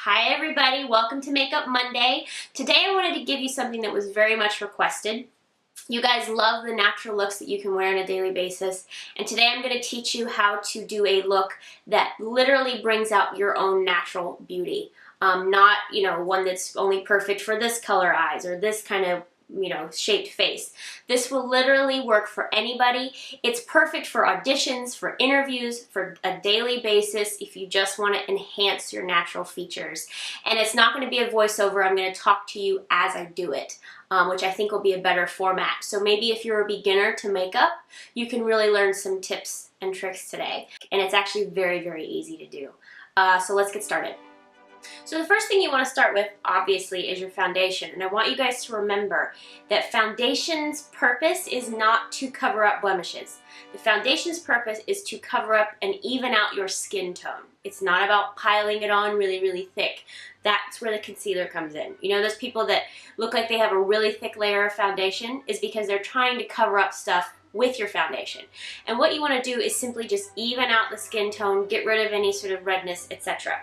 Hi everybody, welcome to Makeup Monday. Today I wanted to give you something that was very much requested. You guys love the natural looks that you can wear on a daily basis, and today I'm going to teach you how to do a look that literally brings out your own natural beauty. Not, one that's only perfect for this color eyes or this kind of shaped face. This will literally work for anybody. It's perfect for auditions, for interviews, for a daily basis if you just want to enhance your natural features. And it's not going to be a voiceover. I'm going to talk to you as I do it, which I think will be a better format. So maybe if you're a beginner to makeup, you can really learn some tips and tricks today. And it's actually very, very easy to do. So let's get started. So the first thing you want to start with, obviously, is your foundation. And I want you guys to remember that foundation's purpose is not to cover up blemishes. The foundation's purpose is to cover up and even out your skin tone. It's not about piling it on really, really thick. That's where the concealer comes in. You know, those people that look like they have a really thick layer of foundation is because they're trying to cover up stuff with your foundation. And what you want to do is simply just even out the skin tone, get rid of any sort of redness, etc.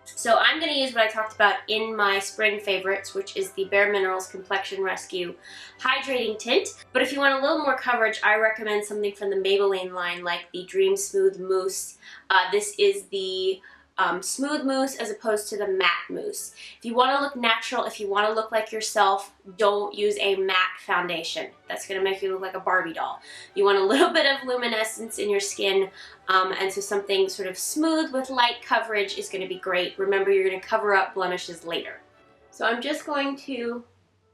So I'm going to use what I talked about in my spring favorites, which is the Bare Minerals Complexion Rescue Hydrating Tint. But if you want a little more coverage, I recommend something from the Maybelline line like the Dream Smooth Mousse. This is the smooth mousse as opposed to the matte mousse. If you want to look natural, if you want to look like yourself, don't use a matte foundation. That's going to make you look like a Barbie doll. You want a little bit of luminescence in your skin, and so something sort of smooth with light coverage is going to be great. Remember, you're going to cover up blemishes later. So I'm just going to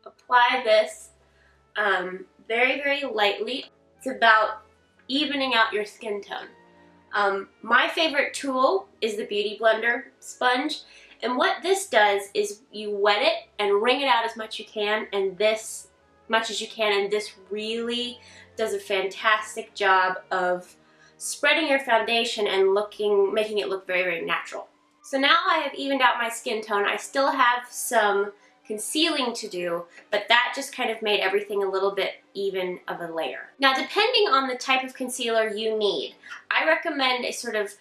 apply this very, very lightly. It's about evening out your skin tone. My favorite tool is the Beauty Blender sponge, and what this does is you wet it and wring it out as much as you can, and this really does a fantastic job of spreading your foundation and making it look very, very natural. So now I have evened out my skin tone. I still have some concealing to do, but that just kind of made everything a little bit even of a layer. Now, depending on the type of concealer you need, I recommend a sort of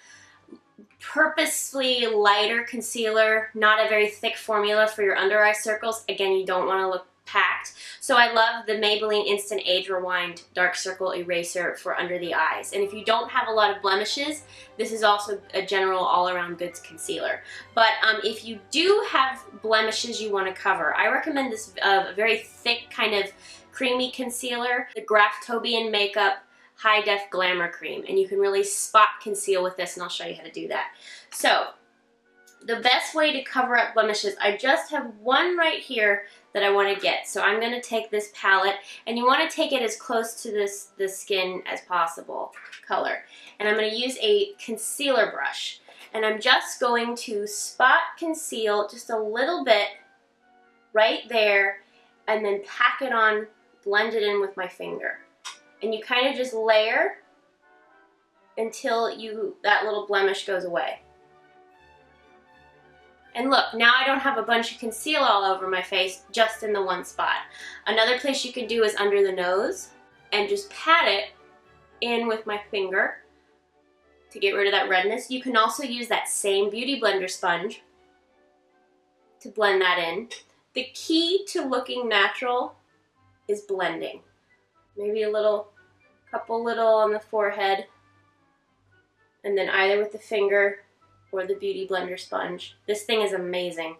purposefully lighter concealer, not a very thick formula for your under eye circles. Again, you don't want to look packed. So I love the Maybelline Instant Age Rewind Dark Circle Eraser for under the eyes. And if you don't have a lot of blemishes, this is also a general all-around goods concealer. But if you do have blemishes you want to cover, I recommend this very thick kind of creamy concealer, the Graftobian Makeup High Def Glamour Cream. And you can really spot conceal with this, and I'll show you how to do that. So the best way to cover up blemishes, I just have one right here that I want to get. So I'm going to take this palette, and you want to take it as close to the skin as possible color. And I'm going to use a concealer brush, and I'm just going to spot conceal just a little bit right there, and then pack it on, blend it in with my finger. And you kind of just layer until that little blemish goes away. And look, now I don't have a bunch of conceal all over my face, just in the one spot. Another place you can do is under the nose, and just pat it in with my finger to get rid of that redness. You can also use that same Beauty Blender sponge to blend that in. The key to looking natural is blending. Maybe couple little on the forehead, and then either with the finger or the Beauty Blender sponge. This thing is amazing.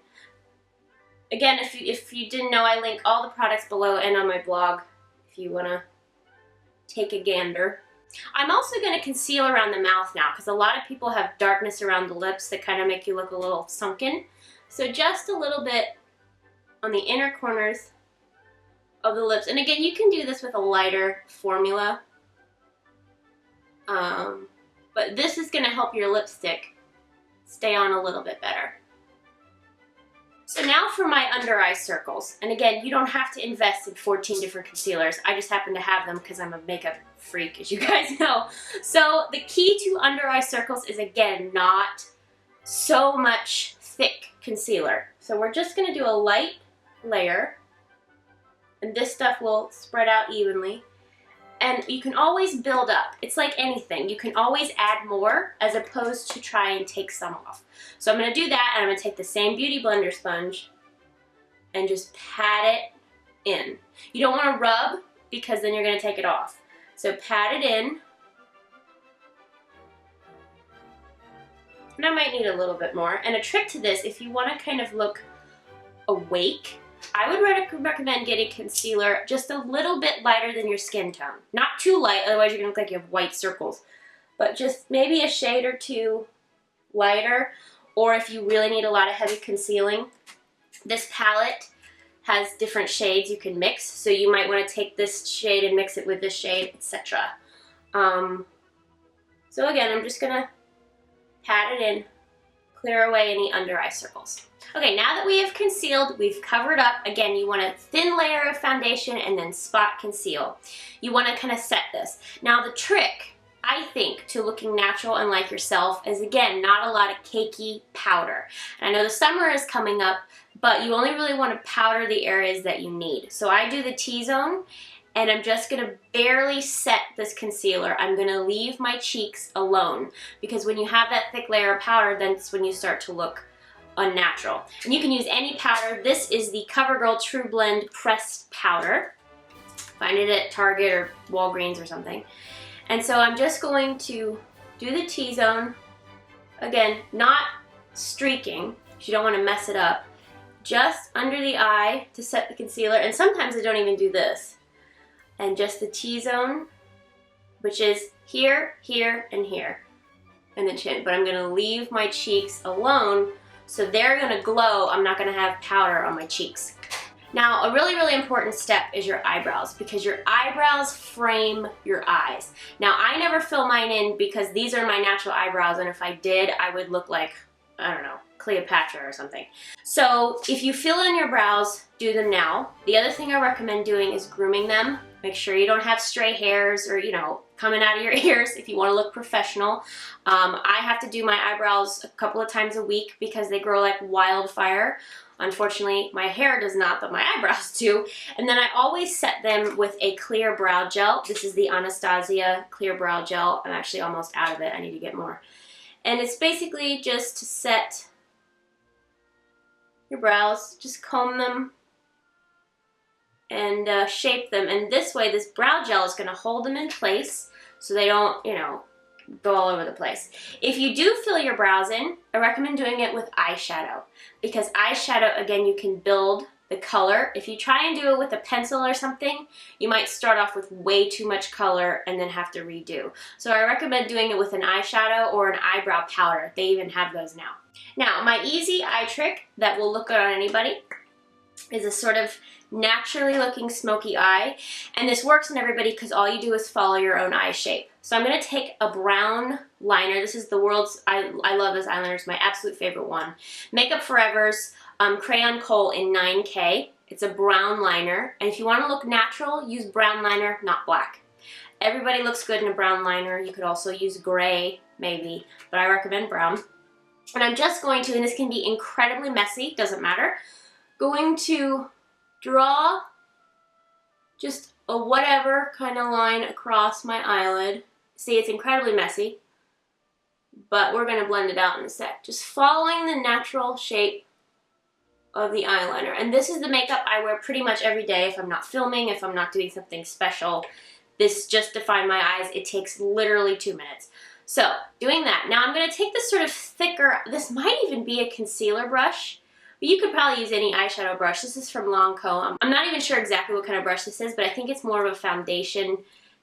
Again, if you didn't know, I link all the products below and on my blog if you want to take a gander. I'm also going to conceal around the mouth now, because a lot of people have darkness around the lips that kind of make you look a little sunken. So just a little bit on the inner corners of the lips. And again, you can do this with a lighter formula. But this is going to help your lipstick stay on a little bit better. So now for my under eye circles. And again, you don't have to invest in 14 different concealers. I just happen to have them because I'm a makeup freak, as you guys know. So the key to under eye circles is, again, not so much thick concealer. So we're just going to do a light layer, and this stuff will spread out evenly. And you can always build up. It's like anything. You can always add more as opposed to try and take some off. So I'm going to do that, and I'm going to take the same Beauty Blender sponge and just pat it in. You don't want to rub because then you're going to take it off. So pat it in. And I might need a little bit more. And a trick to this, if you want to kind of look awake, I would recommend getting concealer just a little bit lighter than your skin tone. Not too light, otherwise you're going to look like you have white circles. But just maybe a shade or two lighter. Or if you really need a lot of heavy concealing, this palette has different shades you can mix. So you might want to take this shade and mix it with this shade, etc. So again, I'm just going to pat it in, clear away any under eye circles. Okay, now that we have concealed, we've covered up. Again, you want a thin layer of foundation and then spot conceal. You want to kind of set this. Now the trick, I think, to looking natural and like yourself is, again, not a lot of cakey powder. And I know the summer is coming up, but you only really want to powder the areas that you need. So I do the T-zone, and I'm just going to barely set this concealer. I'm going to leave my cheeks alone, because when you have that thick layer of powder, then it's when you start to look unnatural. And you can use any powder. This is the CoverGirl True Blend Pressed Powder. Find it at Target or Walgreens or something. And so I'm just going to do the T-zone. Again, not streaking, because you don't want to mess it up. Just under the eye to set the concealer. And sometimes I don't even do this. And just the T-zone, which is here, here, and here, and the chin. But I'm going to leave my cheeks alone, so they're going to glow. I'm not going to have powder on my cheeks. Now, a really, really important step is your eyebrows, because your eyebrows frame your eyes. Now, I never fill mine in because these are my natural eyebrows, and if I did, I would look like, I don't know, Cleopatra or something. So if you fill in your brows, do them now. The other thing I recommend doing is grooming them. Make sure you don't have stray hairs or, you know, coming out of your ears if you want to look professional. I have to do my eyebrows a couple of times a week because they grow like wildfire. Unfortunately, my hair does not, but my eyebrows do. And then I always set them with a clear brow gel. This is the Anastasia Clear Brow Gel. I'm actually almost out of it. I need to get more. And it's basically just to set your brows, just comb them and shape them. And this way, this brow gel is going to hold them in place so they don't, you know, go all over the place. If you do fill your brows in, I recommend doing it with eyeshadow, because eyeshadow, again, you can build the color. If you try and do it with a pencil or something, you might start off with way too much color and then have to redo. So I recommend doing it with an eyeshadow or an eyebrow powder. They even have those now. Now, my easy eye trick that will look good on anybody is a sort of naturally looking smoky eye. And this works on everybody because all you do is follow your own eye shape. So I'm going to take a brown liner. This is the world's, I love this eyeliner. It's my absolute favorite one. Makeup Forever's Crayon Kohl in 9K. It's a brown liner. And if you want to look natural, use brown liner, not black. Everybody looks good in a brown liner. You could also use gray, maybe, but I recommend brown. And I'm just going to, and this can be incredibly messy, doesn't matter, going to draw just a whatever kind of line across my eyelid. See, it's incredibly messy, but we're going to blend it out in a sec. Just following the natural shape of the eyeliner. And this is the makeup I wear pretty much every day if I'm not filming, if I'm not doing something special. This just defined my eyes. It takes literally 2 minutes. So, doing that. Now I'm going to take this sort of thicker, this might even be a concealer brush, but you could probably use any eyeshadow brush. This is from Lancome. I'm not even sure exactly what kind of brush this is, but I think it's more of a foundation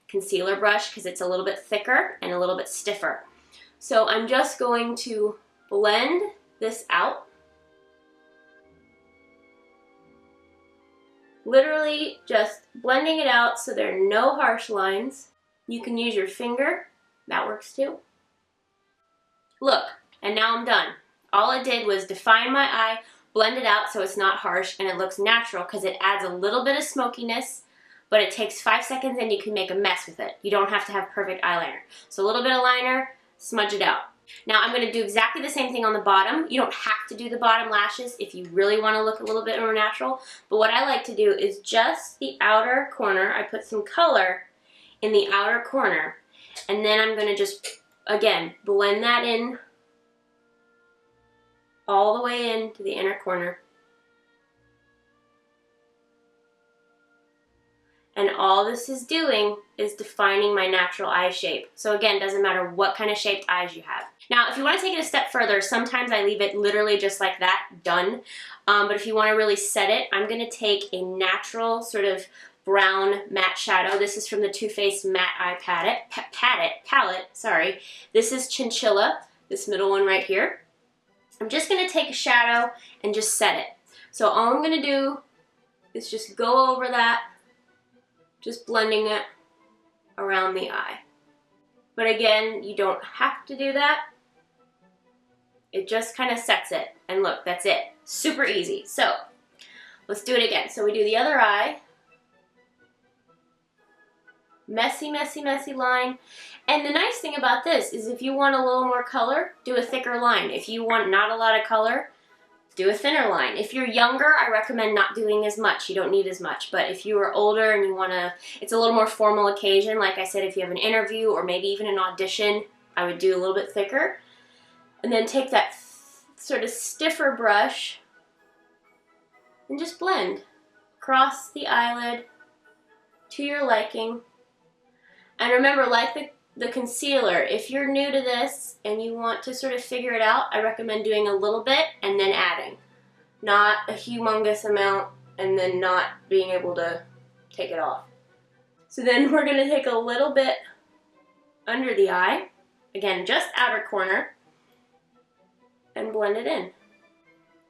concealer brush because it's a little bit thicker and a little bit stiffer. So I'm just going to blend this out. Literally just blending it out so there are no harsh lines. You can use your finger. That works too. Look, and now I'm done. All I did was define my eye, blend it out so it's not harsh, and it looks natural because it adds a little bit of smokiness, but it takes 5 seconds and you can make a mess with it. You don't have to have perfect eyeliner. So a little bit of liner, smudge it out. Now I'm going to do exactly the same thing on the bottom. You don't have to do the bottom lashes if you really want to look a little bit more natural, but what I like to do is just the outer corner. I put some color in the outer corner. And then I'm going to just, again, blend that in all the way into the inner corner. And all this is doing is defining my natural eye shape. So again, doesn't matter what kind of shaped eyes you have. Now, if you want to take it a step further, sometimes I leave it literally just like that, done. But if you want to really set it, I'm going to take a natural sort of brown matte shadow. This is from the Too Faced Matte Eye Palette. Sorry. This is Chinchilla, this middle one right here. I'm just going to take a shadow and just set it. So all I'm going to do is just go over that, just blending it around the eye. But again, you don't have to do that. It just kind of sets it. And look, that's it. Super easy. So let's do it again. So we do the other eye. Messy, messy, messy line. And the nice thing about this is if you want a little more color, do a thicker line. If you want not a lot of color, do a thinner line. If you're younger, I recommend not doing as much. You don't need as much. But if you are older and you want to, it's a little more formal occasion, like I said, if you have an interview or maybe even an audition, I would do a little bit thicker. And then take that sort of stiffer brush and just blend across the eyelid to your liking. And remember, like the concealer, if you're new to this and you want to sort of figure it out, I recommend doing a little bit and then adding. Not a humongous amount and then not being able to take it off. So then we're going to take a little bit under the eye, again, just outer corner, and blend it in.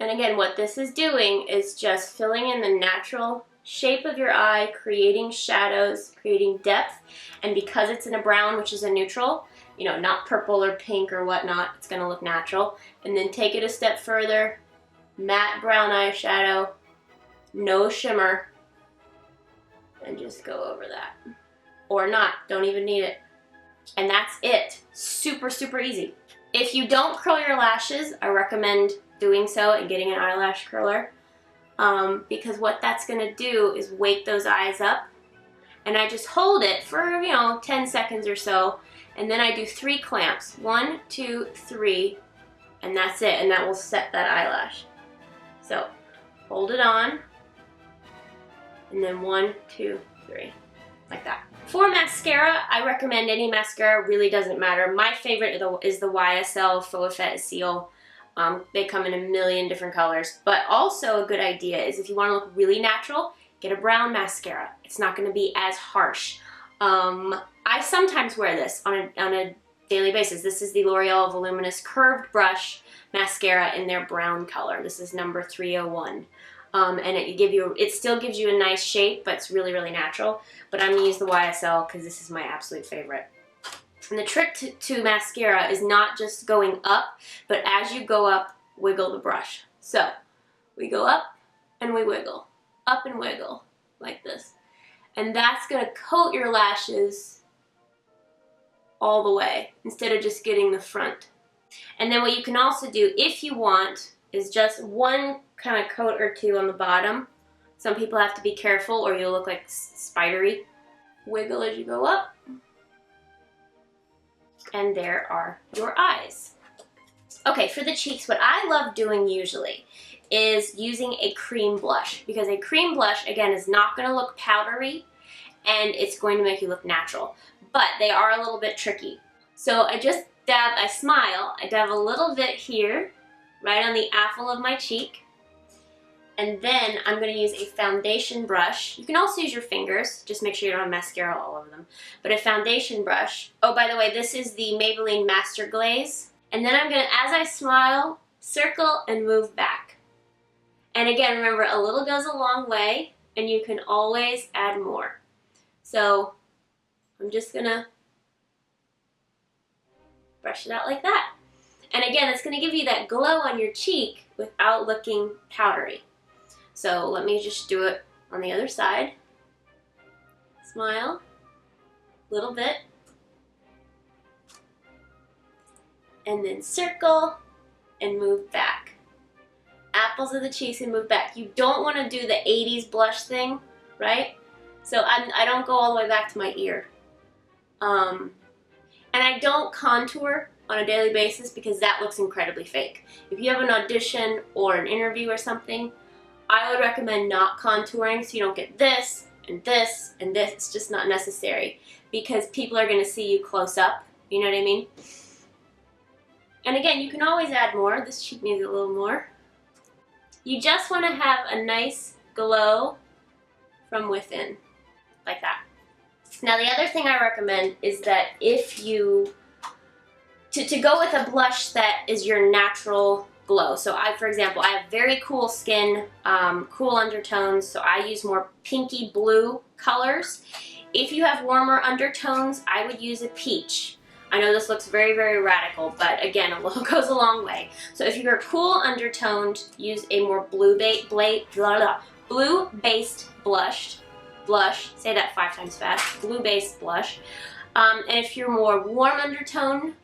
And again, what this is doing is just filling in the natural shape of your eye, creating shadows, creating depth. And because it's in a brown, which is a neutral, you know, not purple or pink or whatnot, it's going to look natural. And then take it a step further, matte brown eyeshadow, no shimmer, and just go over that. Or not, don't even need it. And that's it. Super, super easy. If you don't curl your lashes, I recommend doing so and getting an eyelash curler. Because what that's going to do is wake those eyes up. And I just hold it for, 10 seconds or so. And then I do 3 clamps. 1, 2, 3. And that's it. And that will set that eyelash. So, hold it on. And then 1, 2, 3. Like that. For mascara, I recommend any mascara. Really doesn't matter. My favorite is the YSL Faux Effet Seal. They come in a million different colors. But also a good idea is if you want to look really natural, get a brown mascara. It's not going to be as harsh. I sometimes wear this on a daily basis. This is the L'Oreal Voluminous Curved Brush Mascara in their brown color. This is number 301. And it still gives you a nice shape, but it's really, really natural. But I'm going to use the YSL because this is my absolute favorite. And the trick to mascara is not just going up, but as you go up, wiggle the brush. So we go up and we wiggle, up and wiggle, like this. And that's going to coat your lashes all the way, instead of just getting the front. And then what you can also do, if you want, is just one kind of coat or two on the bottom. Some people have to be careful or you'll look like spidery. Wiggle as you go up. And there are your eyes. Okay, for the cheeks, what I love doing usually is using a cream blush, because a cream blush, again, is not going to look powdery and it's going to make you look natural. But they are a little bit tricky. So I smile, I dab a little bit here, right on the apple of my cheek. And then I'm going to use a foundation brush. You can also use your fingers. Just make sure you don't have mascara all over them. But a foundation brush. Oh, by the way, this is the Maybelline Master Glaze. And then I'm going to, as I smile, circle and move back. And again, remember, a little goes a long way, and you can always add more. So I'm just going to brush it out like that. And again, it's going to give you that glow on your cheek without looking powdery. So let me just do it on the other side. Smile, a little bit. And then circle and move back. Apples of the cheeks and move back. You don't want to do the 80s blush thing, right? So I don't go all the way back to my ear. And I don't contour on a daily basis because that looks incredibly fake. If you have an audition or an interview or something, I would recommend not contouring so you don't get this and this and this. It's just not necessary because people are going to see you close up. You know what I mean? And again, you can always add more. This cheek needs a little more. You just want to have a nice glow from within, like that. Now the other thing I recommend is that if you, to go with a blush that is your natural glow. So for example, I have very cool skin, cool undertones, so I use more pinky blue colors. If you have warmer undertones, I would use a peach. I know this looks very, very radical, but again, a little goes a long way. So if you're cool undertoned, use a more blue-based blush, say that 5 times fast, blue-based blush. And if you're more warm undertone,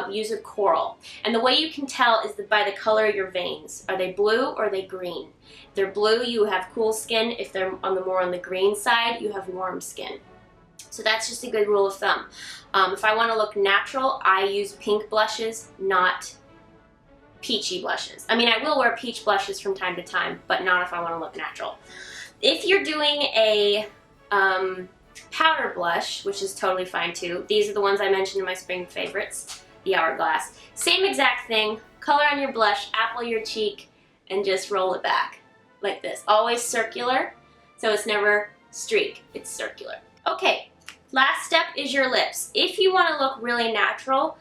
use a coral. And the way you can tell is by the color of your veins. Are they blue or are they green? If they're blue, you have cool skin. If they're more on the green side, you have warm skin. So that's just a good rule of thumb. If I want to look natural, I use pink blushes, not peachy blushes. I mean, I will wear peach blushes from time to time, but not if I want to look natural. If you're doing a powder blush, which is totally fine too, these are the ones I mentioned in my spring favorites, the Hourglass. Same exact thing, color on your blush, apple your cheek, and just roll it back like this. Always circular, so it's never streak, it's circular. Okay, last step is your lips. If you want to look really natural,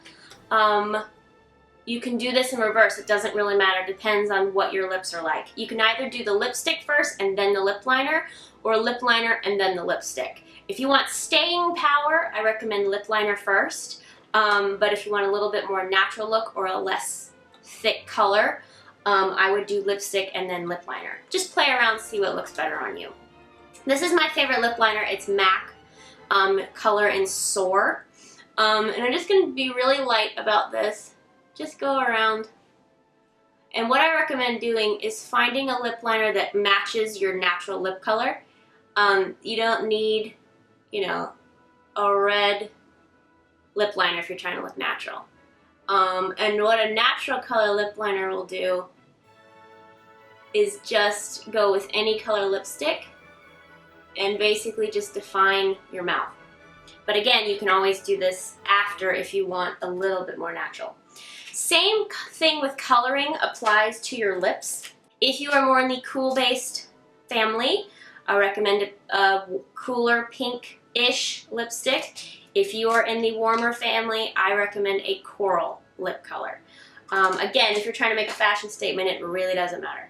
you can do this in reverse. It doesn't really matter. Depends on what your lips are like. You can either do the lipstick first and then the lip liner, or lip liner and then the lipstick. If you want staying power, I recommend lip liner first. But if you want a little bit more natural look or a less thick color, I would do lipstick and then lip liner. Just play around, see what looks better on you. This is my favorite lip liner. It's MAC color in Soar. And I'm just going to be really light about this. Just go around. And what I recommend doing is finding a lip liner that matches your natural lip color. You don't need, you know, a red lip liner if you're trying to look natural. And what a natural color lip liner will do is just go with any color lipstick and basically just define your mouth. But again, you can always do this after if you want a little bit more natural. Same thing with coloring applies to your lips. If you are more in the cool-based family, I recommend a cooler pink-ish lipstick. If you are in the warmer family, I recommend a coral lip color. Again, if you're trying to make a fashion statement, it really doesn't matter.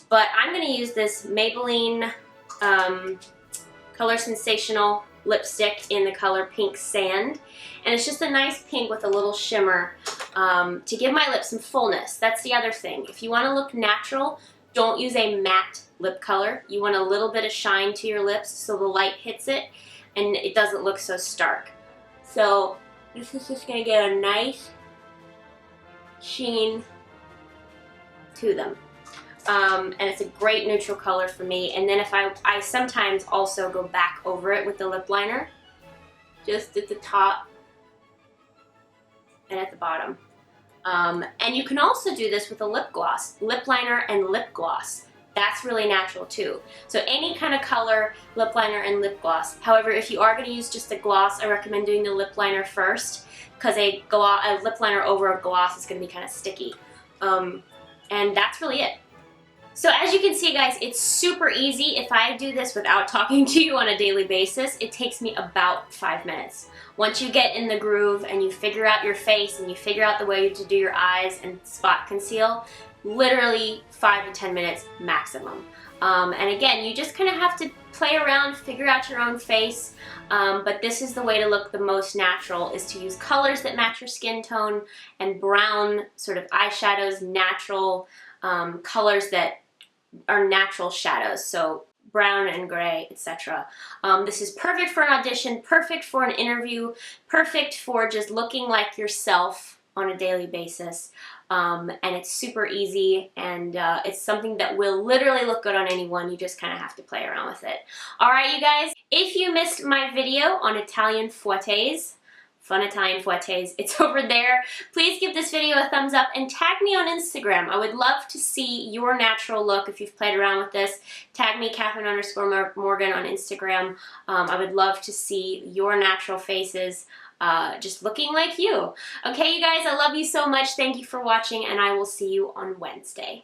But I'm going to use this Maybelline Color Sensational lipstick in the color Pink Sand. And it's just a nice pink with a little shimmer to give my lips some fullness. That's the other thing. If you want to look natural, don't use a matte lip color. You want a little bit of shine to your lips so the light hits it and it doesn't look so stark. So this is just going to get a nice sheen to them. And it's a great neutral color for me. And then if I sometimes also go back over it with the lip liner, just at the top and at the bottom. And you can also do this with a lip gloss, lip liner and lip gloss. That's really natural too. So any kind of color, lip liner and lip gloss. However, if you are going to use just a gloss, I recommend doing the lip liner first because a lip liner over a gloss is going to be kind of sticky. And that's really it. So as you can see, guys, it's super easy. If I do this without talking to you on a daily basis, it takes me about 5 minutes. Once you get in the groove and you figure out your face and you figure out the way to do your eyes and spot conceal, literally 5 to 10 minutes maximum. And again, you just kind of have to play around, figure out your own face, but this is the way to look the most natural, is to use colors that match your skin tone and brown sort of eyeshadows, natural colors that are natural shadows, so brown and gray, etc. This is perfect for an audition, perfect for an interview, perfect for just looking like yourself on a daily basis. And it's super easy, and it's something that will literally look good on anyone. You just kind of have to play around with it. Alright, you guys, if you missed my video on Italian fouettes, Fun Italian Fouettes. It's over there. Please give this video a thumbs up and tag me on Instagram. I would love to see your natural look if you've played around with this. Tag me Kathryn_Morgan on Instagram. I would love to see your natural faces just looking like you. Okay, you guys, I love you so much. Thank you for watching, and I will see you on Wednesday.